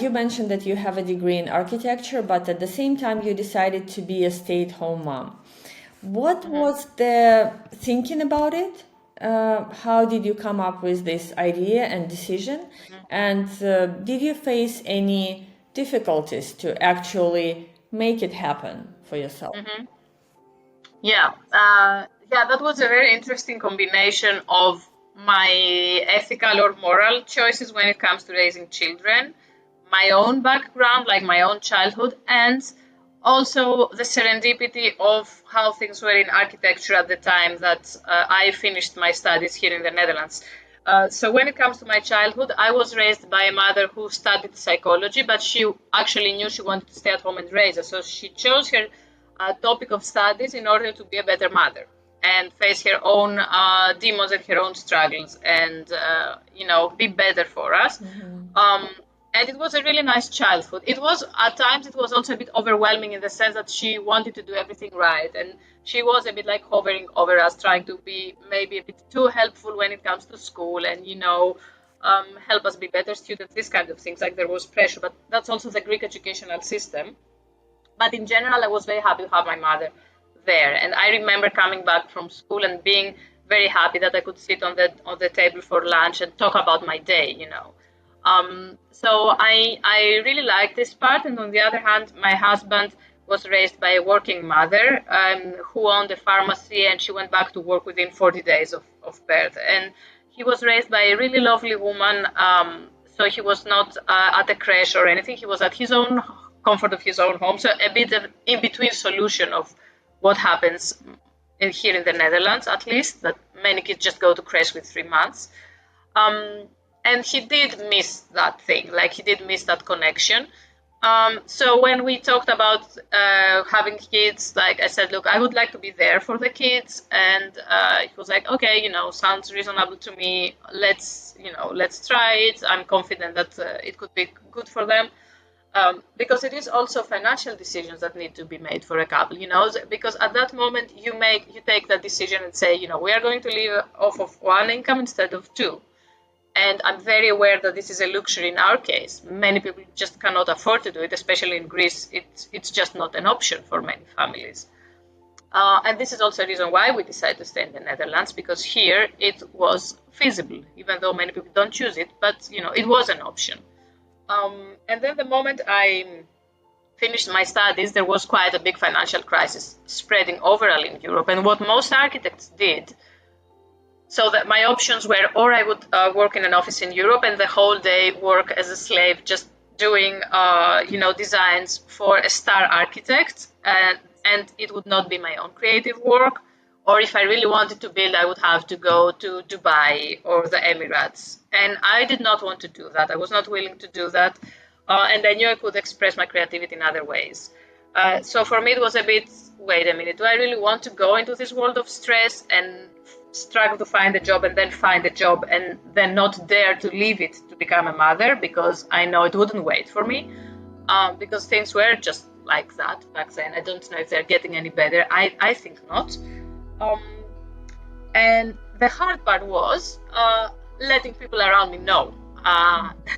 you mentioned that you have a degree in architecture, but at the same time you decided to be a stay-at-home mom. What was the thinking about it? How did you come up with this idea and decision? And did you face any difficulties to actually make it happen for yourself? Yeah, that was a very interesting combination of my ethical or moral choices when it comes to raising children, my own background, like my own childhood, and also the serendipity of how things were in architecture at the time that I finished my studies here in the Netherlands. So when it comes to my childhood, I was raised by a mother who studied psychology, but she actually knew she wanted to stay at home and raise us. So she chose her topic of studies in order to be a better mother and face her own demons and her own struggles and, be better for us. And it was a really nice childhood. It was, at times, it was also a bit overwhelming in the sense that she wanted to do everything right. And she was a bit like hovering over us, trying to be maybe a bit too helpful when it comes to school and, help us be better students, these kind of things. Like there was pressure, but that's also the Greek educational system. But in general, I was very happy to have my mother there. And I remember coming back from school and being very happy that I could sit on the table for lunch and talk about my day. So I really liked this part. And on the other hand, my husband was raised by a working mother who owned a pharmacy, and she went back to work within 40 days of birth. And he was raised by a really lovely woman. So he was not at a creche or anything. He was at his own comfort of his own home. So a bit of in-between solution of what happens here in the Netherlands, at least, that many kids just go to creche with 3 months. And he did miss that thing, like he did miss that connection. So when we talked about having kids, like I said, look, I would like to be there for the kids. And he was like, okay, sounds reasonable to me. Let's try it. I'm confident that it could be good for them. Because it is also financial decisions that need to be made for a couple, because at that moment you take that decision and say, we are going to live off of one income instead of two. And I'm very aware that this is a luxury in our case. Many people just cannot afford to do it, especially in Greece. It's just not an option for many families. And this is also a reason why we decided to stay in the Netherlands, because here it was feasible, even though many people don't choose it, but it was an option. And then the moment I finished my studies, there was quite a big financial crisis spreading overall in Europe. And what most architects did, so that my options were, or I would work in an office in Europe and the whole day work as a slave, just doing, designs for a star architect, and it would not be my own creative work. Or if I really wanted to build, I would have to go to Dubai or the Emirates. And I did not want to do that. I was not willing to do that. And I knew I could express my creativity in other ways. So for me, it was a bit, wait a minute, do I really want to go into this world of stress and struggle to find a job and then find a job and then not dare to leave it to become a mother, because I know it wouldn't wait for me, because things were just like that back then. I don't know if they're getting any better. I think not. And the hard part was letting people around me know.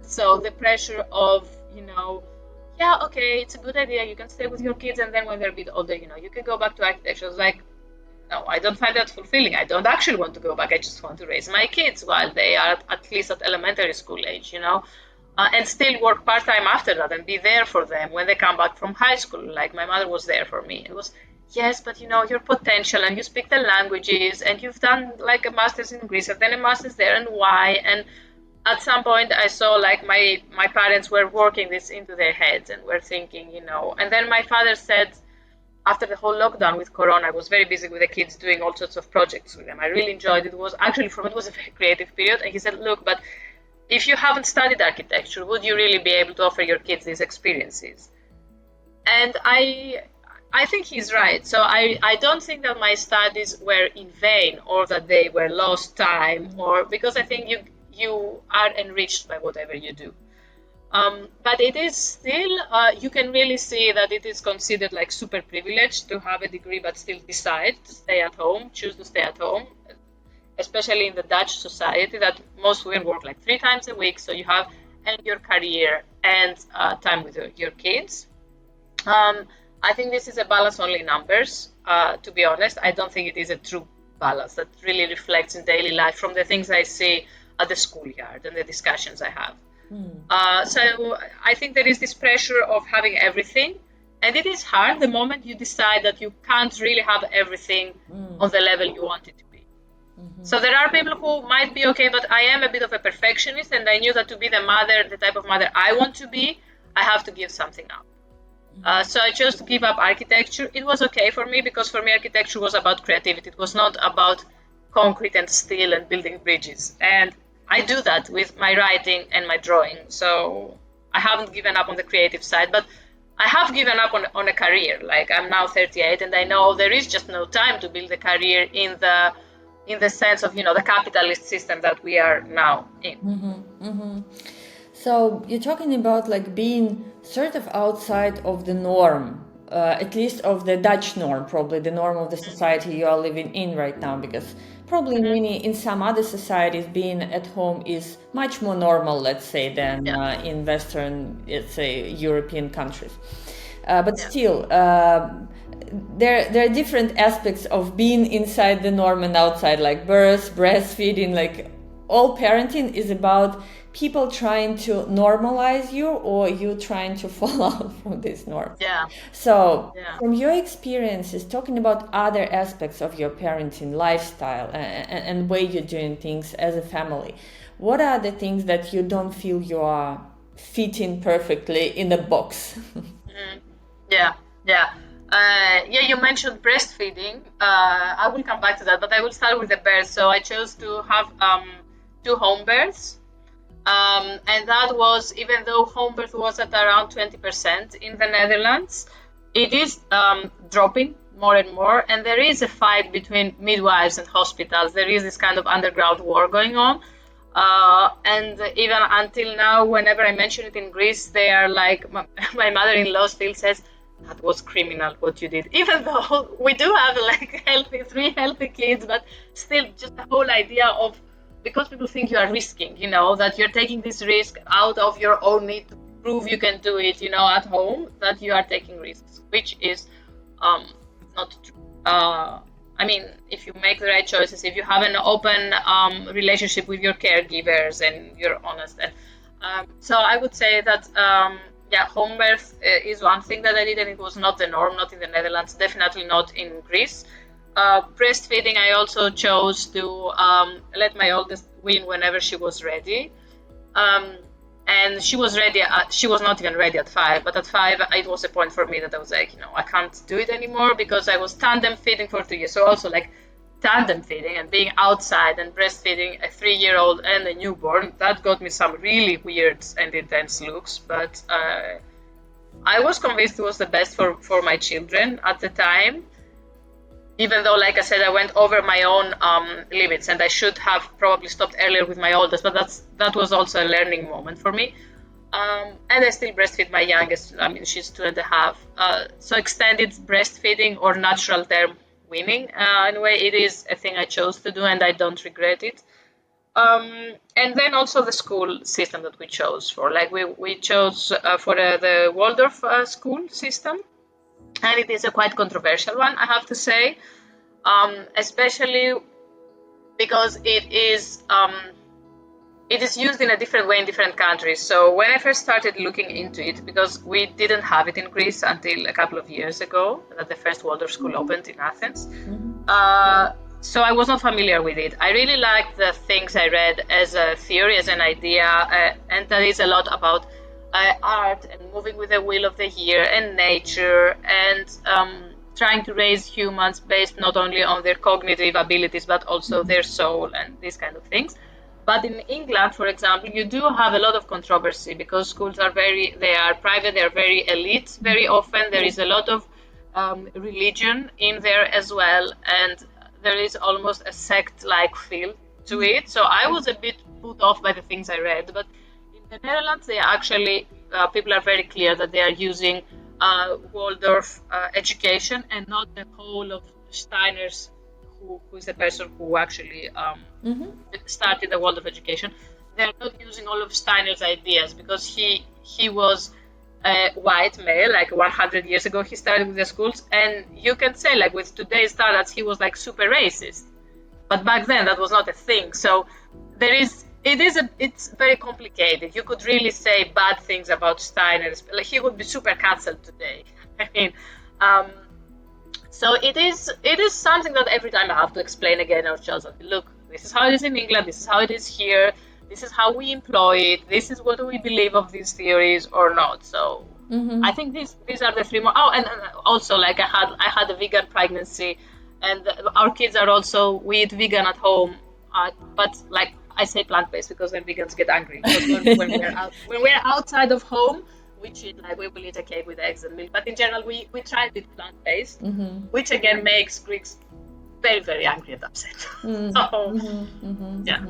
So the pressure of, yeah, okay, it's a good idea. You can stay with your kids, and then when they're a bit older, you can go back to architecture. I was like, no, I don't find that fulfilling. I don't actually want to go back. I just want to raise my kids while they are at least at elementary school age, and still work part-time after that and be there for them when they come back from high school. Like my mother was there for me. It was, yes, but your potential, and you speak the languages, and you've done like a master's in Greece and then a master's there, and why? And at some point I saw like my parents were working this into their heads and were thinking, and then my father said, after the whole lockdown with Corona, I was very busy with the kids doing all sorts of projects with them. I really enjoyed it. It was actually, for me, it was a very creative period. And he said, look, but if you haven't studied architecture, would you really be able to offer your kids these experiences? And I think he's right. So I don't think that my studies were in vain or that they were lost time, or because I think you are enriched by whatever you do. But it is still, you can really see that it is considered like super privileged to have a degree but still decide to stay at home, choose to stay at home, especially in the Dutch society that most women work like 3 times a week. So you have and your career and time with your kids. I think this is a balance only in numbers. To be honest, I don't think it is a true balance that really reflects in daily life from the things I see at the schoolyard and the discussions I have. So I think there is this pressure of having everything, and it is hard the moment you decide that you can't really have everything on the level you want it to be. So there are people who might be okay, but I am a bit of a perfectionist, and I knew that to be the mother, the type of mother I want to be, I have to give something up. So I chose to give up architecture. It was okay for me because for me architecture was about creativity. It was not about concrete and steel and building bridges. And I do that with my writing and my drawing. So I haven't given up on the creative side, but I have given up on a career. Like I'm now 38 and I know there is just no time to build a career in the sense of, the capitalist system that we are now in. So you're talking about like being sort of outside of the norm, at least of the Dutch norm, probably the norm of the society you are living in right now, because probably in some other societies, being at home is much more normal, let's say, than in Western, let's say, European countries. But still, there are different aspects of being inside the norm and outside, like birth, breastfeeding, like all parenting is about people trying to normalize you or you trying to fall out from this norm. So from your experiences, talking about other aspects of your parenting lifestyle and way you're doing things as a family, what are the things that you don't feel you are fitting perfectly in a box? You mentioned breastfeeding. I will come back to that, but I will start with the birth. So I chose to have 2 home births. And that was, even though home birth was at around 20% in the Netherlands, it is dropping more and more. And there is a fight between midwives and hospitals. There is this kind of underground war going on. And even until now, whenever I mention it in Greece, they are like, my mother-in-law still says, that was criminal what you did. Even though we do have like 3 healthy kids, but still just the whole idea of, because people think you are risking, that you're taking this risk out of your own need to prove you can do it, at home, that you are taking risks, which is not true. I mean, if you make the right choices, if you have an open relationship with your caregivers and you're honest. And so I would say that, home birth is one thing that I did, and it was not the norm, not in the Netherlands, definitely not in Greece. Breastfeeding, I also chose to let my oldest wean whenever she was ready. And she was ready. She was not even ready at 5, but at 5, it was a point for me that I was like, I can't do it anymore because I was tandem feeding for 2 years. So also like tandem feeding and being outside and breastfeeding a 3-year-old and a newborn, that got me some really weird and intense looks. But I was convinced it was the best for my children at the time. Even though, like I said, I went over my own limits and I should have probably stopped earlier with my oldest, but that was also a learning moment for me. And I still breastfeed my youngest. I mean, she's 2.5. So extended breastfeeding or natural term weaning, anyway, it is a thing I chose to do and I don't regret it. And then also the school system that we chose for. Like we chose for the Waldorf school system. And it is a quite controversial one, I have to say, especially because it is used in a different way in different countries. So when I first started looking into it, because we didn't have it in Greece until a couple of years ago, that the first Waldorf school opened in Athens. So I was not familiar with it. I really liked the things I read as a theory, as an idea, and there is a lot about art and moving with the will of the year and nature and trying to raise humans based not only on their cognitive abilities but also their soul and these kind of things. But in England, for example, you do have a lot of controversy because schools are they are private, they are very elite. Very often there is a lot of religion in there as well, and there is almost a sect-like feel to it. So I was a bit put off by the things I read, but in the Netherlands, they actually, people are very clear that they are using Waldorf education and not the whole of Steiner's, who is the person who actually started the Waldorf education. They're not using all of Steiner's ideas because he he was a white male, like 100 years ago he started with the schools, and you can say like with today's standards he was like super racist, but back then that was not a thing. So it's very complicated. You could really say bad things about Steiner, like he would be super cancelled today. I mean, so it is something that every time I have to explain again our children, look, this is how it is in England, this is how it is here, this is how we employ it, this is what we believe of these theories or not. So I think these are the three more. Oh, and also like I had a vegan pregnancy, and our kids are also, we eat vegan at home, but like I say plant-based because then vegans get angry. Because when we're outside of home, we will eat a cake with eggs and milk. But in general, we try to eat plant-based, which again makes Greeks very, very angry and upset. So, yeah.